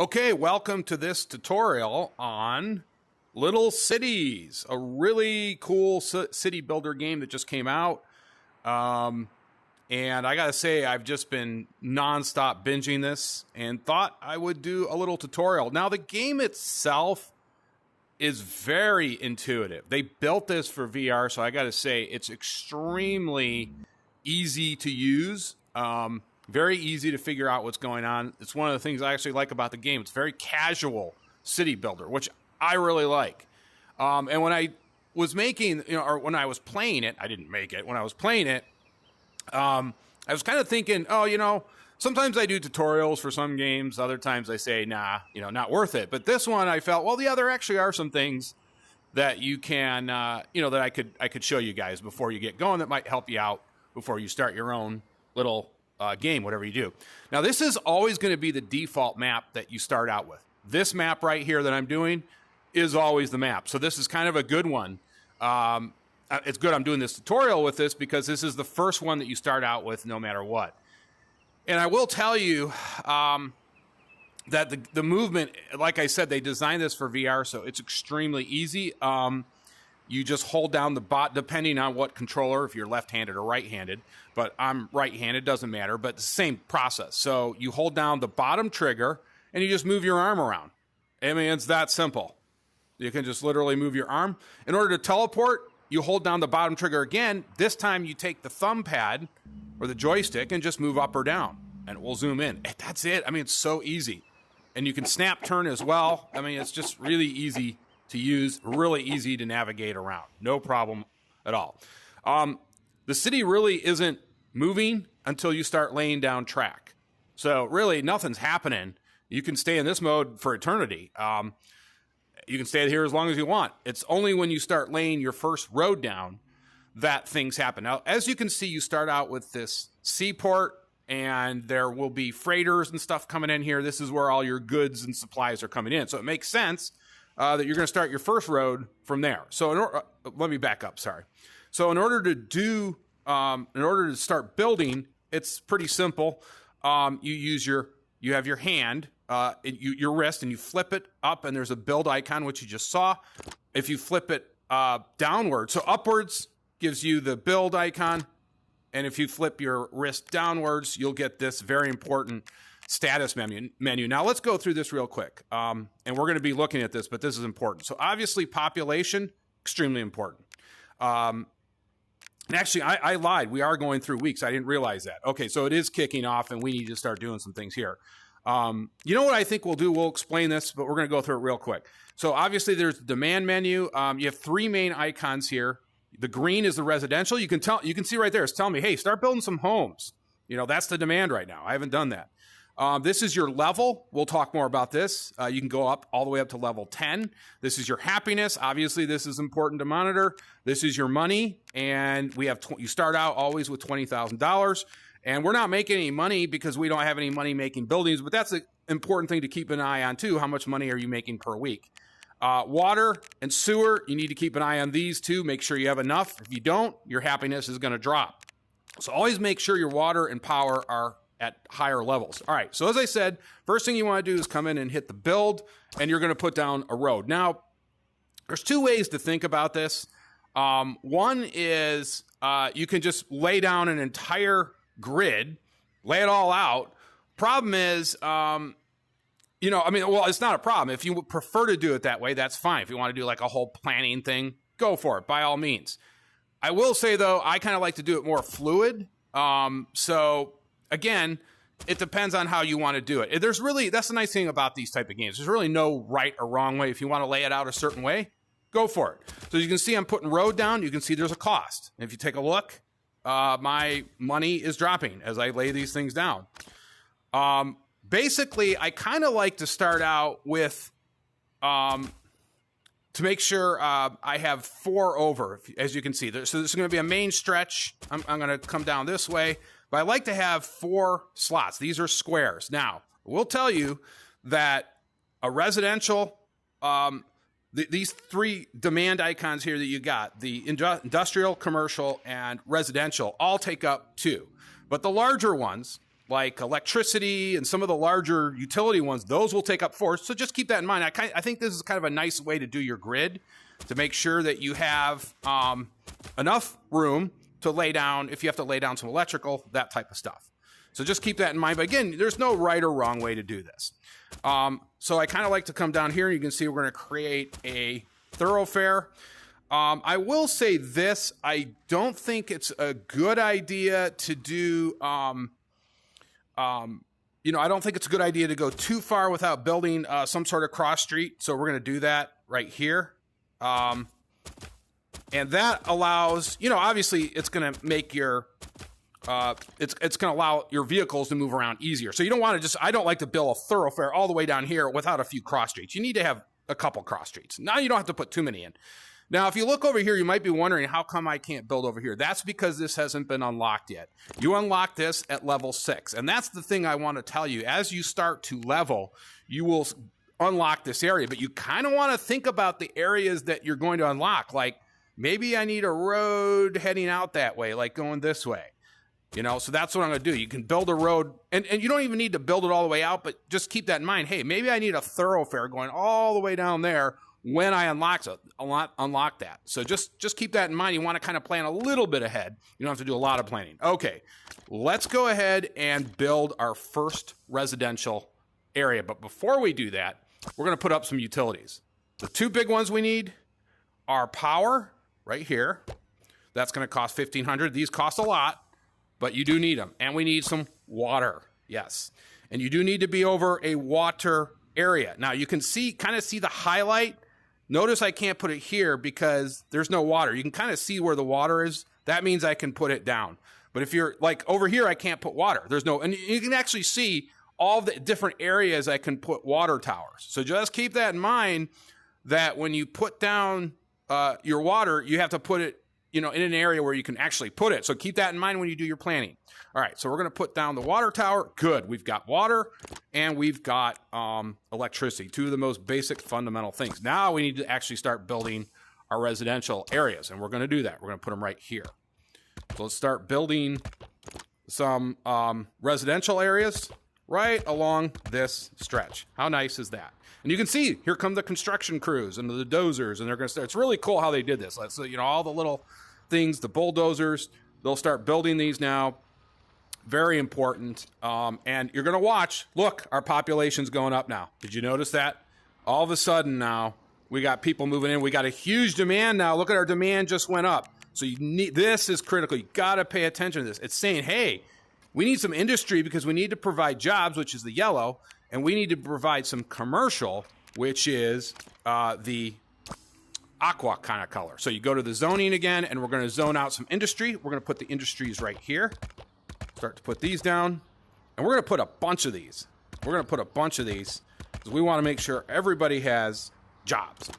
Okay, welcome to this tutorial on Little Cities, a really cool city builder game that just came out. And I gotta say, I've just been nonstop binging this and thought I would do a little tutorial. Now, the game itself is very intuitive. They built this for VR, so I gotta say, it's extremely easy to use. Very easy to figure out what's going on. It's one of the things I actually like about the game. It's very casual city builder, which I really like. And when I was making, or when I was playing it, I didn't make it. When I was playing it, I was kind of thinking, sometimes I do tutorials for some games. Other times I say, nah, not worth it. But this one I felt, there actually are some things that you can, that I could show you guys before you get going that might help you out before you start your own little game, whatever you do. Now, this is always going to be the default map that you start out with. This map right here that I'm doing is always the map. So this is kind of a good one. It's good I'm doing this tutorial with this because this is the first one that you start out with no matter what. And I will tell you that the movement, like I said, they designed this for VR, so it's extremely easy. You just hold down the bot, depending on what controller, if you're left-handed or right-handed. But I'm right-handed, doesn't matter, but it's the same process. So you hold down the bottom trigger, and you just move your arm around. I mean, it's that simple. You can just literally move your arm. In order to teleport, you hold down the bottom trigger again. This time you take the thumb pad or the joystick and just move up or down, and it will zoom in. That's it. I mean, it's so easy. And you can snap turn as well. I mean, it's just really easy to use, really easy to navigate around. No problem at all. The city really isn't moving until you start laying down track. So really nothing's happening. You can stay in this mode for eternity. You can stay here as long as you want. It's only when you start laying your first road down that things happen. Now, as you can see, you start out with this seaport, and there will be freighters and stuff coming in here. This is where all your goods and supplies are coming in. So it makes sense that you're going to start your first road from there. So let me back up. Sorry. So in order to start building, it's pretty simple. You have your hand, your wrist, and you flip it up, and there's a build icon, which you just saw. If you flip it downward, so upwards gives you the build icon, and if you flip your wrist downwards, you'll get this very important status menu. Now, let's go through this real quick. And we're going to be looking at this, but this is important. So obviously, population, extremely important. And actually, I lied. We are going through weeks. I didn't realize that. Okay, so it is kicking off, and we need to start doing some things here. You know what I think we'll do? We'll explain this, but we're going to go through it real quick. So obviously, there's the demand menu. You have three main icons here. The green is the residential. You can see right there. It's telling me, hey, start building some homes. That's the demand right now. I haven't done that. This is your level. We'll talk more about this. You can go up all the way up to level 10. This is your happiness. Obviously, this is important to monitor. This is your money, and we have you start out always with $20,000, and we're not making any money because we don't have any money making buildings. But that's an important thing to keep an eye on too. How much money are you making per week? Water and sewer. You need to keep an eye on these too. Make sure you have enough. If you don't, your happiness is going to drop. So always make sure your water and power are at higher levels. All right, so as I said, first thing you want to do is come in and hit the build, and you're going to put down a road. Now, there's two ways to think about this. One is you can just lay down an entire grid, lay it all out. Problem is, it's not a problem. If you prefer to do it that way, that's fine. If you want to do like a whole planning thing, go for it, by all means. I will say, though, I kind of like to do it more fluid. Again, it depends on how you want to do it. That's the nice thing about these type of games. There's really no right or wrong way. If you want to lay it out a certain way, go for it. So you can see I'm putting road down. You can see there's a cost. And if you take a look, my money is dropping as I lay these things down. Basically, I kind of like to start out with, to make sure I have 4 over, as you can see. So there's going to be a main stretch. I'm going to come down this way. But I like to have 4 slots. These are squares. Now, we'll tell you that a residential, these 3 demand icons here that you got, the industrial, commercial, and residential, all take up 2. But the larger ones, like electricity and some of the larger utility ones, those will take up 4. So just keep that in mind. I think this is kind of a nice way to do your grid, to make sure that you have enough room to lay down, if you have to lay down some electrical, that type of stuff. So just keep that in mind. But again, there's no right or wrong way to do this. So I kind of like to come down here, and you can see we're going to create a thoroughfare. I will say this, I don't think it's a good idea to do, I don't think it's a good idea to go too far without building some sort of cross street. So we're going to do that right here. And that allows, obviously it's going to make your, it's going to allow your vehicles to move around easier. So you don't want to I don't like to build a thoroughfare all the way down here without a few cross streets. You need to have a couple cross streets. Now you don't have to put too many in. Now, if you look over here, you might be wondering, how come I can't build over here? That's because this hasn't been unlocked yet. You unlock this at level 6. And that's the thing I want to tell you. As you start to level, you will unlock this area. But you kind of want to think about the areas that you're going to unlock. Like, maybe I need a road heading out that way, like going this way. So that's what I'm going to do. You can build a road, and you don't even need to build it all the way out, but just keep that in mind. Hey, maybe I need a thoroughfare going all the way down there when I unlock that. So just keep that in mind. You want to kind of plan a little bit ahead. You don't have to do a lot of planning. Okay, let's go ahead and build our first residential area. But before we do that, we're going to put up some utilities. The 2 big ones we need are power right here. That's going to cost $1,500. These cost a lot, but you do need them. And we need some water. Yes. And you do need to be over a water area. Now you can kind of see the highlight. Notice I can't put it here because there's no water. You can kind of see where the water is. That means I can put it down. But if you're like over here, I can't put water. And you can actually see all the different areas I can put water towers. So just keep that in mind, that when you put down your water, you have to put it, in an area where you can actually put it. So keep that in mind when you do your planning. All right, so we're going to put down the water tower. Good. We've got water and we've got electricity, 2 of the most basic fundamental things. Now we need to actually start building our residential areas, and we're going to do that. We're going to put them right here. So let's start building some residential areas right along this stretch. How nice is that? And you can see, here come the construction crews and the dozers, and they're going to start. It's really cool how they did this. So, all the little things, the bulldozers, they'll start building these now. Very important. And you're going to watch, look, our population's going up now. Did you notice that? All of a sudden now, we got people moving in. We got a huge demand now. Look at our demand just went up. So this is critical. You got to pay attention to this. It's saying, hey, we need some industry because we need to provide jobs, which is the yellow, and we need to provide some commercial, which is the aqua kind of color. So you go to the zoning again, and we're going to zone out some industry. We're going to put the industries right here. Start to put these down, and we're going to put a bunch of these. We're going to put a bunch of these because we want to make sure everybody has jobs.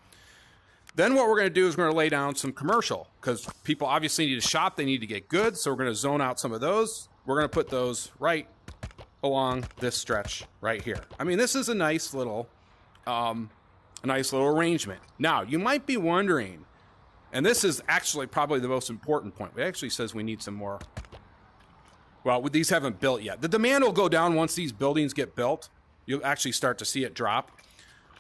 Then what we're going to do is we're going to lay down some commercial because people obviously need to shop. They need to get goods. So we're going to zone out some of those. We're going to put those right along this stretch right here. I mean, this is a nice little arrangement. Now, you might be wondering, and this is actually probably the most important point. It actually says we need some more. Well, these haven't built yet. The demand will go down once these buildings get built. You'll actually start to see it drop.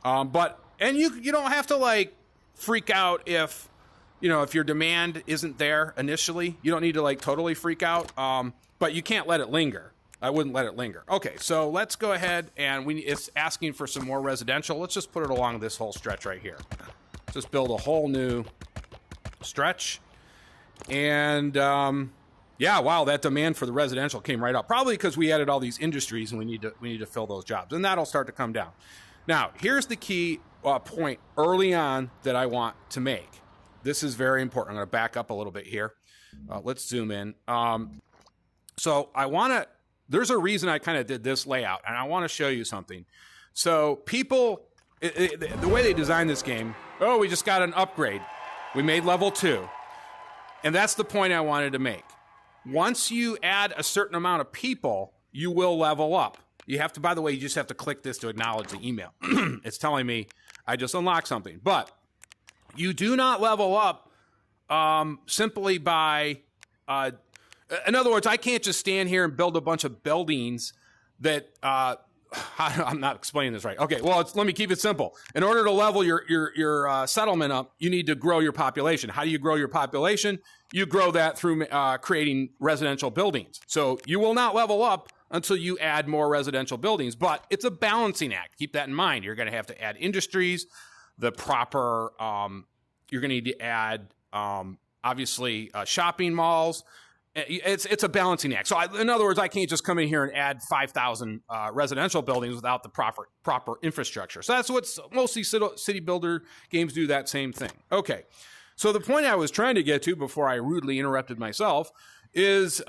And you don't have to freak out if your demand isn't there initially. You don't need to totally freak out. But you can't let it linger. I wouldn't let it linger. Okay, so let's go ahead and it's asking for some more residential. Let's just put it along this whole stretch right here. Just build a whole new stretch. And yeah, wow, that demand for the residential came right up. Probably because we added all these industries and we need to fill those jobs. And that'll start to come down. Now, here's the key point early on that I want to make. This is very important. I'm going to back up a little bit here. Let's zoom in. So there's a reason I kind of did this layout, and I want to show you something. So people, the way they designed this game, we just got an upgrade. We made level 2. And that's the point I wanted to make. Once you add a certain amount of people, you will level up. You have to, by the way, you just have to click this to acknowledge the email. It's telling me I just unlocked something. But you do not level up simply by In other words, I can't just stand here and build a bunch of buildings that I'm not explaining this right. Okay, well, let me keep it simple. In order to level your settlement up, you need to grow your population. How do you grow your population? You grow that through creating residential buildings. So you will not level up until you add more residential buildings, but it's a balancing act. Keep that in mind. You're going to have to add industries, the proper, you're going to need to add, obviously, shopping malls. It's a balancing act. So in other words, I can't just come in here and add 5,000 residential buildings without the proper infrastructure. So that's what mostly city builder games do, that same thing. Okay. So the point I was trying to get to before I rudely interrupted myself is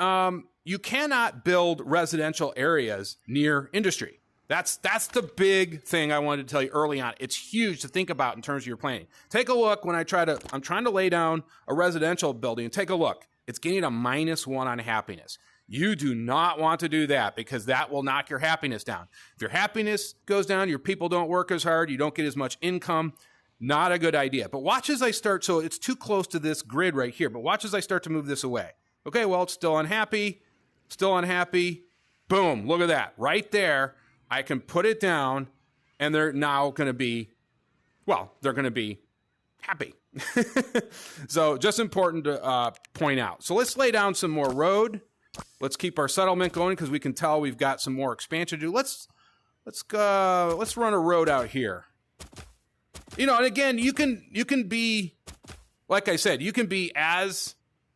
you cannot build residential areas near industry. That's the big thing I wanted to tell you early on. It's huge to think about in terms of your planning. Take a look when I'm trying to lay down a residential building. Take a look. It's getting a -1 on happiness. You do not want to do that because that will knock your happiness down. If your happiness goes down, your people don't work as hard, you don't get as much income, not a good idea. But watch as I start, so it's too close to this grid right here, but watch as I start to move this away. Okay, well, it's still unhappy. Boom, look at that. Right there, I can put it down, and they're now going to be, well, they're going to be happy. So just important to point out. So let's lay down some more road. Let's keep our settlement going because we can tell we've got some more expansion to do. Let's run a road out here. You know, and again, you can be, like I said, you can be as,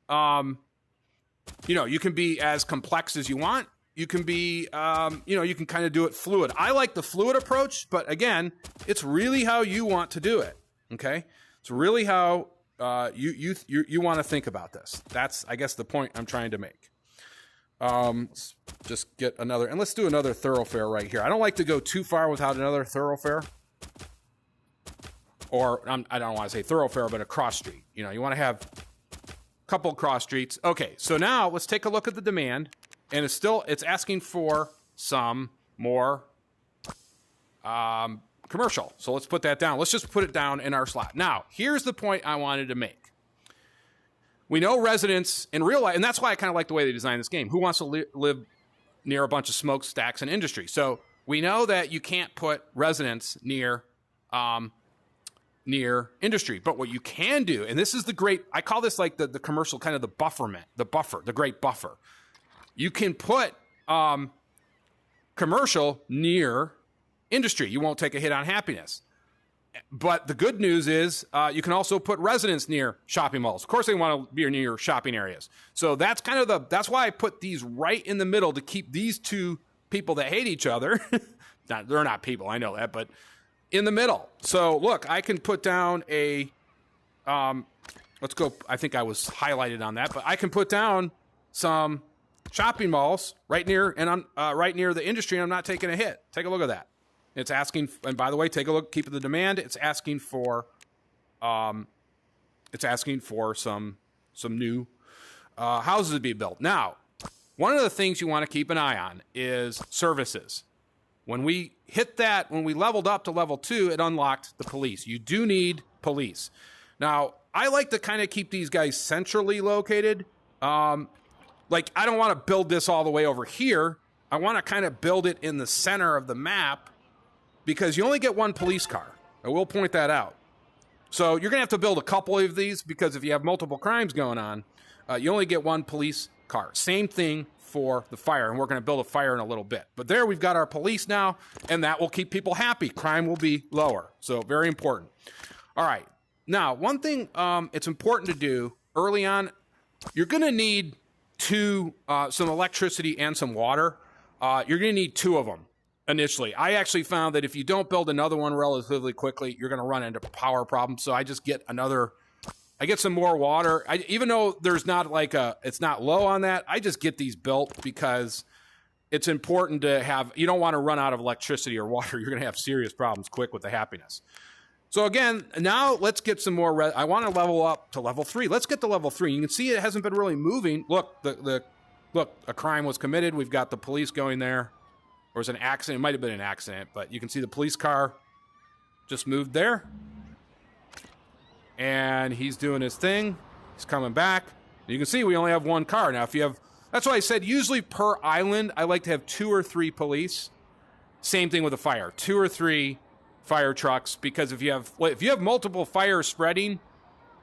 you can be as complex as you want. You can be, you can kind of do it fluid. I like the fluid approach, but again, it's really how you want to do it. Okay. It's really how you want to think about this. That's, I guess, the point I'm trying to make. Let's just get another, and let's do another thoroughfare right here. I don't like to go too far without another thoroughfare. Or, I don't want to say thoroughfare, but a cross street. You know, you want to have a couple cross streets. Okay, so now let's take a look at the demand. And it's asking for some more commercial. So let's put that down. Let's just put it down in our slot. Now, here's the point I wanted to make. We know residents in real life, and that's why I kind of like the way they designed this game. Who wants to live near a bunch of smokestacks and industry? So we know that you can't put residents near industry. But what you can do, and this is the great, I call this like the commercial kind of the great buffer. You can put commercial near industry. You won't take a hit on happiness. But the good news is you can also put residents near shopping malls. Of course, they want to be near shopping areas. So that's kind of that's why I put these right in the middle to keep these two people that hate each other. They're not people, I know that, but in the middle. So look, I can put down a, let's go, I think I was highlighted on that, but I can put down some shopping malls right near, and I'm right near the industry, and I'm not taking a hit. Take a look at that. It's asking, and by the way, take a look, keep the demand. It's asking for some new houses to be built. Now, one of the things you want to keep an eye on is services. When we hit that, when we leveled up to level 2, it unlocked the police. You do need police. Now, I like to kind of keep these guys centrally located. Like, I don't want to build this all the way over here. I want to kind of build it in the center of the map because you only get one police car. I will point that out. So you're going to have to build a couple of these because if you have multiple crimes going on, you only get one police car. Same thing for the fire, and we're going to build a fire in a little bit. But there we've got our police now, and that will keep people happy. Crime will be lower. So very important. All right. Now, one thing it's important to do early on, you're going to need some electricity and some water. You're going to need 2 of them initially. I actually found that if you don't build another one relatively quickly, you're going to run into power problems. So I just get I get some more water. Even though there's not it's not low on that, I just get these built because it's important to have, you don't want to run out of electricity or water. You're going to have serious problems quick with the happiness. So again, now let's get some more. I want to level up to level 3. Let's get to level 3. You can see it hasn't been really moving. Look, look, a crime was committed. We've got the police going there. Or was an accident. It might have been an accident, but you can see the police car just moved there. And he's doing his thing. He's coming back. You can see we only have one car. Now, if you have That's why I said usually per island, I like to have 2 or 3 police. Same thing with a fire, 2 or 3 fire trucks, because if you have multiple fires spreading,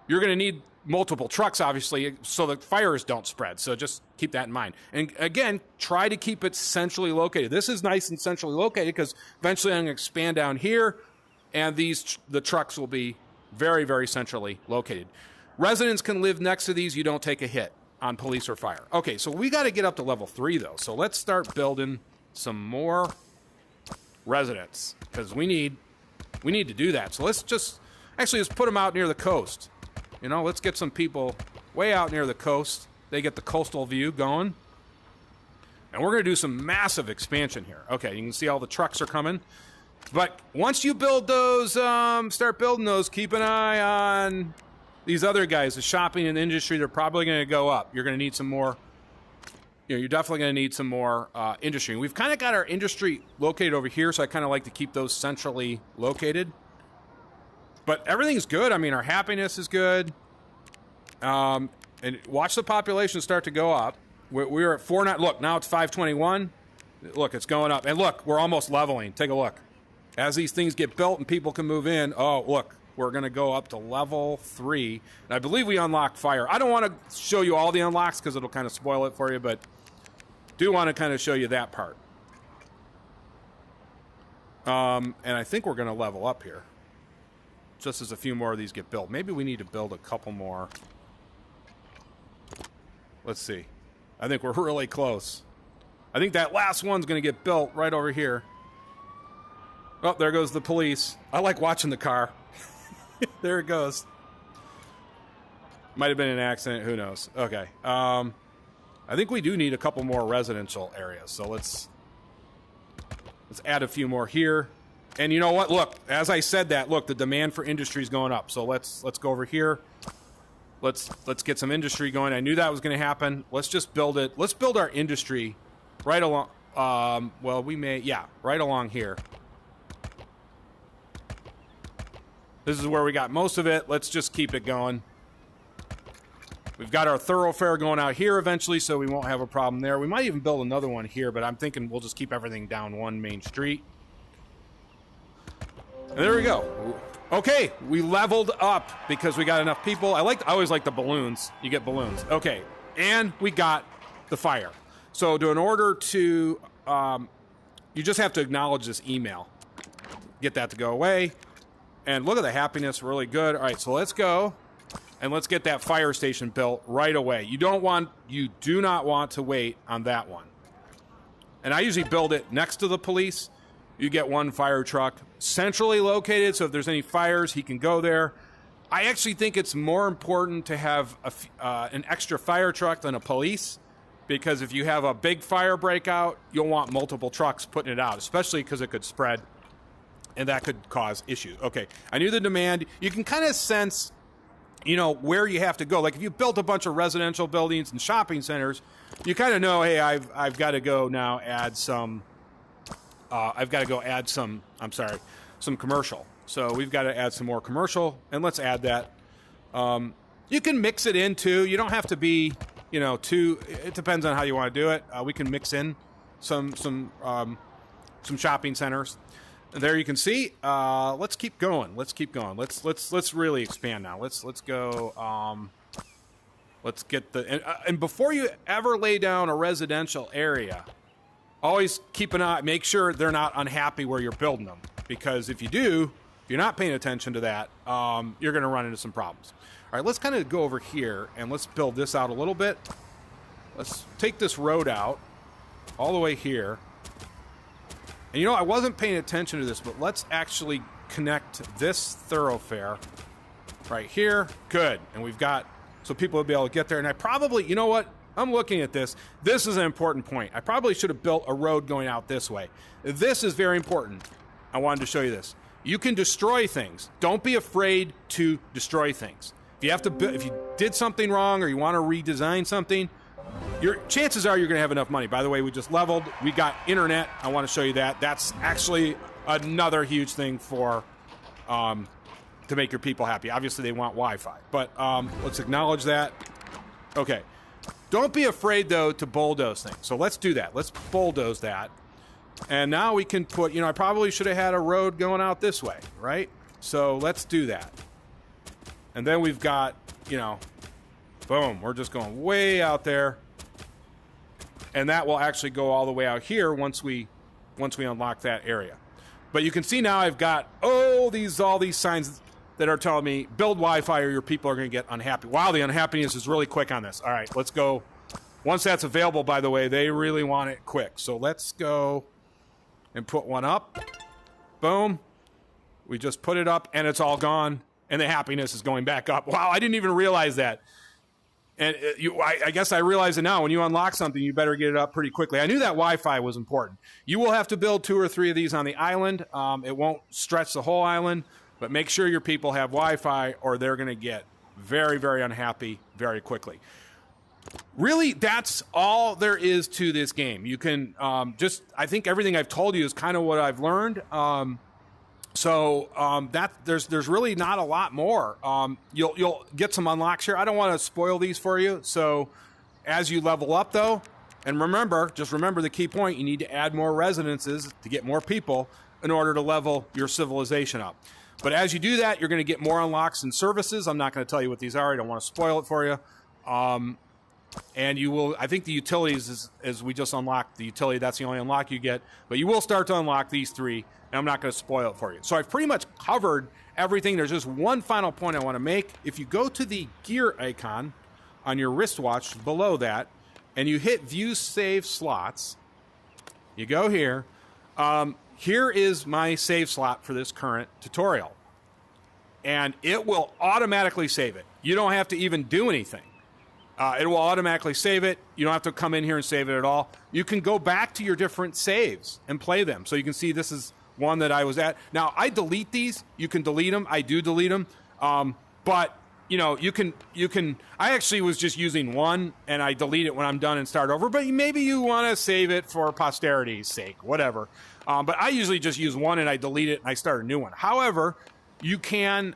you're going to need multiple trucks, obviously, so that fires don't spread. So just keep that in mind. And again, try to keep it centrally located. This is nice and centrally located because eventually I'm going to expand down here, and the trucks will be very, very centrally located. Residents can live next to these. You don't take a hit on police or fire. Okay, so we got to get up to level 3, though. So let's start building some more residents because we need to do that. So let's put them out near the coast. You know, let's get some people way out near the coast. They get the coastal view going. And we're going to do some massive expansion here. Okay, you can see all the trucks are coming. But once you build those, start building those, keep an eye on these other guys. The shopping and industry, they're probably going to go up. You're going to need some more. You're definitely going to need some more industry. And we've kind of got our industry located over here, so I kind of like to keep those centrally located. But everything's good. I mean, our happiness is good. And watch the population start to go up. We're at 4. Look, now it's 521. Look, it's going up. And look, we're almost leveling. Take a look. As these things get built and people can move in, oh, look, we're going to go up to level 3. And I believe we unlocked fire. I don't want to show you all the unlocks because it'll kind of spoil it for you, but do want to kind of show you that part. And I think we're going to level up here. Just as a few more of these get built. Maybe we need to build a couple more. Let's see. I think we're really close. I think that last one's going to get built right over here. Oh, there goes the police. I like watching the car. There it goes. Might have been an accident. Who knows? Okay. I think we do need a couple more residential areas. So let's add a few more here. And you know what? Look, as I said that, look, the demand for industry is going up. So let's go over here. Let's get some industry going. I knew that was going to happen. Let's just build it. Let's build our industry right along. Right along here. This is where we got most of it. Let's just keep it going. We've got our thoroughfare going out here eventually, so we won't have a problem there. We might even build another one here, but I'm thinking we'll just keep everything down one main street. And there we go. Okay, we leveled up because we got enough people. I always like the balloons. You get balloons. Okay, and we got the fire. So in order to, you just have to acknowledge this email. Get that to go away. And look at the happiness, really good. All right, so let's go and let's get that fire station built right away. You do not want to wait on that one. And I usually build it next to the police. You get one fire truck centrally located, so if there's any fires, he can go there. I actually think it's more important to have an extra fire truck than a police, because if you have a big fire breakout, you'll want multiple trucks putting it out, especially because it could spread, and that could cause issues. Okay, I knew the demand. You can kind of sense, where you have to go. Like if you built a bunch of residential buildings and shopping centers, you kind of know, hey, I've got to go now add some. Some commercial. So we've got to add some more commercial, and let's add that. You can mix it in too. You don't have to be, it depends on how you want to do it. We can mix in some shopping centers. And there you can see. Let's keep going. Let's really expand now. Let's go. Let's get and before you ever lay down a residential area, always keep an eye, make sure they're not unhappy where you're building them. Because if you're not paying attention to that, you're going to run into some problems. All right, let's kind of go over here and let's build this out a little bit. Let's take this road out all the way here. And I wasn't paying attention to this, but let's actually connect this thoroughfare right here. Good. And we've got, so people will be able to get there. And I probably, you know what? I'm looking at this. This is an important point. I probably should have built a road going out this way. This is very important. I wanted to show you this. You can destroy things. Don't be afraid to destroy things. If you did something wrong or you want to redesign something, your chances are you're going to have enough money. By the way, we just leveled. We got internet. I want to show you that. That's actually another huge thing for to make your people happy. Obviously, they want Wi-Fi, but let's acknowledge that. Okay. Don't be afraid, though, to bulldoze things. So let's do that. Let's bulldoze that. And now we can put, I probably should have had a road going out this way, right? So let's do that. And then we've got, boom, we're just going way out there. And that will actually go all the way out here once we unlock that area. But you can see now I've got all these signs that are telling me build Wi-Fi or your people are going to get unhappy. Wow, the unhappiness is really quick on this. All right, let's go. Once that's available, by the way, they really want it quick. So let's go and put one up. Boom. We just put it up and it's all gone. And the happiness is going back up. Wow, I didn't even realize that. And I guess I realize it now. When you unlock something, you better get it up pretty quickly. I knew that Wi-Fi was important. You will have to build 2 or 3 of these on the island. It won't stretch the whole island, but make sure your people have Wi-Fi or they're going to get very, very unhappy very quickly. Really, that's all there is to this game. You can I think everything I've told you is kind of what I've learned. There's really not a lot more. You'll get some unlocks here. I don't want to spoil these for you. So as you level up, though, and remember the key point, you need to add more residences to get more people in order to level your civilization up. But as you do that, you're going to get more unlocks and services. I'm not going to tell you what these are. I don't want to spoil it for you. And you will, I think the utilities is we just unlocked the utility. That's the only unlock you get. But you will start to unlock these 3. And I'm not going to spoil it for you. So I've pretty much covered everything. There's just one final point I want to make. If you go to the gear icon on your wristwatch below that, and you hit View Save Slots, you go here. Here is my save slot for this current tutorial. And it will automatically save it. You don't have to even do anything. It will automatically save it. You don't have to come in here and save it at all. You can go back to your different saves and play them. So you can see this is one that I was at. Now, I delete these. You can delete them. I do delete them. But, you can, I actually was just using one, and I delete it when I'm done and start over. But maybe you want to save it for posterity's sake, whatever. But I usually just use one, and I delete it, and I start a new one. However, you can,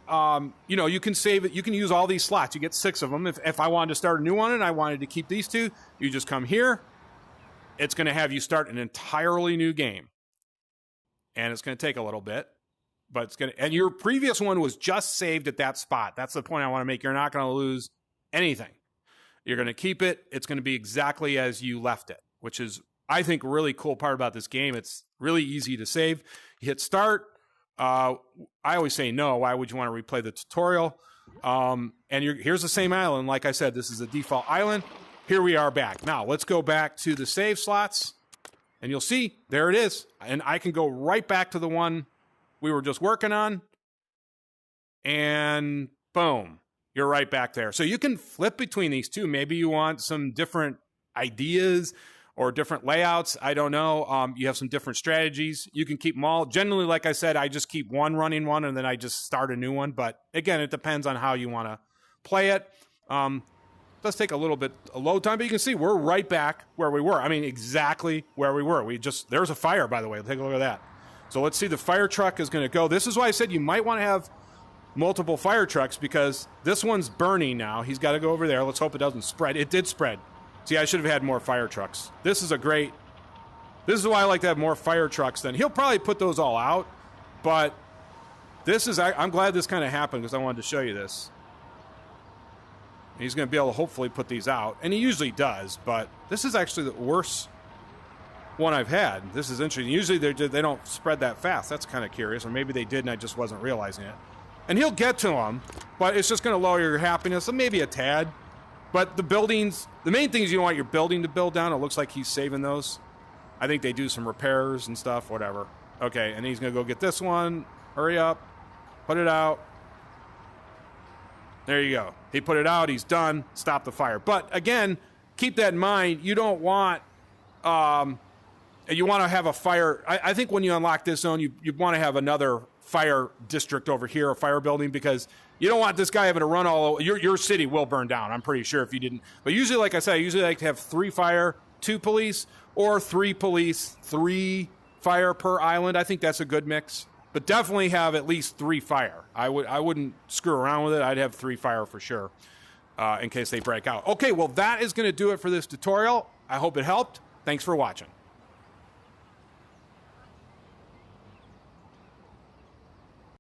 you can save it. You can use all these slots. You get 6 of them. If I wanted to start a new one and I wanted to keep these 2, you just come here. It's going to have you start an entirely new game. And it's going to take a little bit, but it's going to, and your previous one was just saved at that spot. That's the point I want to make. You're not going to lose anything. You're going to keep it. It's going to be exactly as you left it, which is, I think, a really cool part about this game. It's really easy to save. You hit start. I always say no. Why would you want to replay the tutorial? Here's the same island. Like I said, this is the default island. Here we are back. Now let's go back to the save slots. And you'll see, there it is. And I can go right back to the one we were just working on. And boom, you're right back there. So you can flip between these 2. Maybe you want some different ideas or different layouts. I don't know. You have some different strategies. You can keep them all. Generally, like I said, I just keep one running one, and then I just start a new one. But again, it depends on how you want to play it. Does take a little bit of load time, but you can see we're right back where we were. I mean, exactly where we were. There's a fire, by the way. Take a look at that. So let's see, the fire truck is going to go. This is why I said you might want to have multiple fire trucks, because this one's burning now. He's got to go over there. Let's hope it doesn't spread. It did spread. See, I should have had more fire trucks. This is why I like to have more fire trucks than, he'll probably put those all out, but I'm glad this kind of happened because I wanted to show you this. He's going to be able to hopefully put these out. And he usually does, but this is actually the worst one I've had. This is interesting. Usually they don't spread that fast. That's kind of curious. Or maybe they did and I just wasn't realizing it. And he'll get to them, but it's just going to lower your happiness, maybe a tad. But the main thing is you don't want your building to build down. It looks like he's saving those. I think they do some repairs and stuff, whatever. Okay, and he's going to go get this one. Hurry up. Put it out. There you go. He put it out. He's done. Stop the fire. But again, keep that in mind. You don't want, you want to have a fire. I think when you unlock this zone, you want to have another fire district over here, a fire building, because you don't want this guy having to run all over. Your city will burn down, I'm pretty sure, if you didn't. But usually, like I said, I usually like to have 3 fire, 2 police, or 3 police, 3 fire per island. I think that's a good mix. But definitely have at least 3 fire. I wouldn't screw around with it. I'd have 3 fire for sure. in case they break out. Okay, well, that is going to do it for this tutorial. I hope it helped. Thanks for watching.